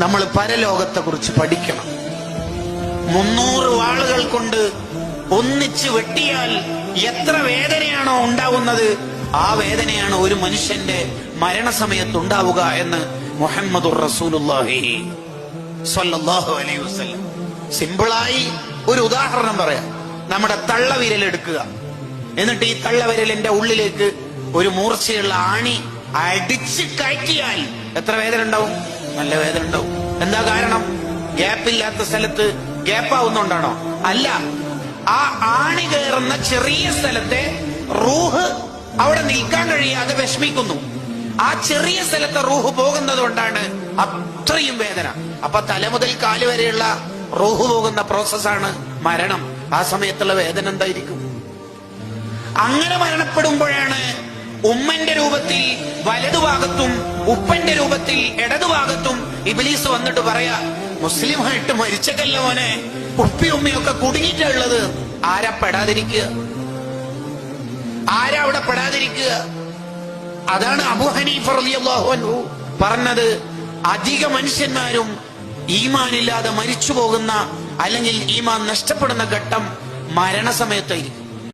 നമ്മൾ പരലോകത്തെ കുറിച്ച് പഠിക്കണം. 300 വാളുകൾ കൊണ്ട് ഒന്നിച്ച് വെട്ടിയാൽ എത്ര വേദനയാണോ ഉണ്ടാവുന്നത്, ആ വേദനയാണ് ഒരു മനുഷ്യന്റെ മരണസമയത്ത് ഉണ്ടാവുക എന്ന് മുഹമ്മദുർ റസൂലുള്ളാഹി സ്വല്ലല്ലാഹു അലൈഹി വസല്ലം. സിമ്പിളായി ഒരു ഉദാഹരണം പറയാം. നമ്മുടെ തള്ളവിരൽ എടുക്കുക, എന്നിട്ട് ഈ തള്ളവിരലിന്റെ ഉള്ളിലേക്ക് ഒരു മൂർച്ചയുള്ള ആണി അടിച്ച് കയറ്റിയാൽ എത്ര വേദന ഉണ്ടാവും? നല്ല വേദന ഉണ്ടാവും. എന്താ കാരണം? ഗ്യാപ്പില്ലാത്ത സ്ഥലത്ത് ഗ്യാപ്പാവുന്നുണ്ടാണോ? അല്ല, ആ ആണി കയറുന്ന ചെറിയ സ്ഥലത്തെ റൂഹ് അവിടെ നിൽക്കാൻ കഴിയാതെ വിഷമിക്കുന്നു. ആ ചെറിയ സ്ഥലത്തെ റൂഹ് പോകുന്നത് കൊണ്ടാണ് അത്രയും വേദന. അപ്പൊ തല മുതൽ കാല് വരെയുള്ള റൂഹ് പോകുന്ന പ്രോസസ്സാണ് മരണം. ആ സമയത്തുള്ള വേദന എന്തായിരിക്കും? അങ്ങനെ മരണപ്പെടുമ്പോഴാണ് ഉമ്മന്റെ രൂപത്തിൽ വലതുഭാഗത്തും ഉപ്പന്റെ രൂപത്തിൽ ഇടതുഭാഗത്തും ഇബ്ലീസ് വന്നിട്ട് പറയാ, മുസ്ലിമായിട്ട് മരിച്ചക്കല്ല മോനെ, ഉപ്പി ഉമ്മയൊക്കെ കുടുങ്ങിയിട്ടുള്ളത്. ആരാ പെടാതിരിക്കുക? ആരാ അവിടെ പെടാതിരിക്കുക? അതാണ് അബൂ ഹനീഫ റളിയല്ലാഹു അൻഹു പറഞ്ഞത്, അധിക മനുഷ്യന്മാരും ഈമാനില്ലാതെ മരിച്ചു പോകുന്ന അല്ലെങ്കിൽ ഈമാൻ നഷ്ടപ്പെടുന്ന ഘട്ടം മരണസമയത്തായിരിക്കും.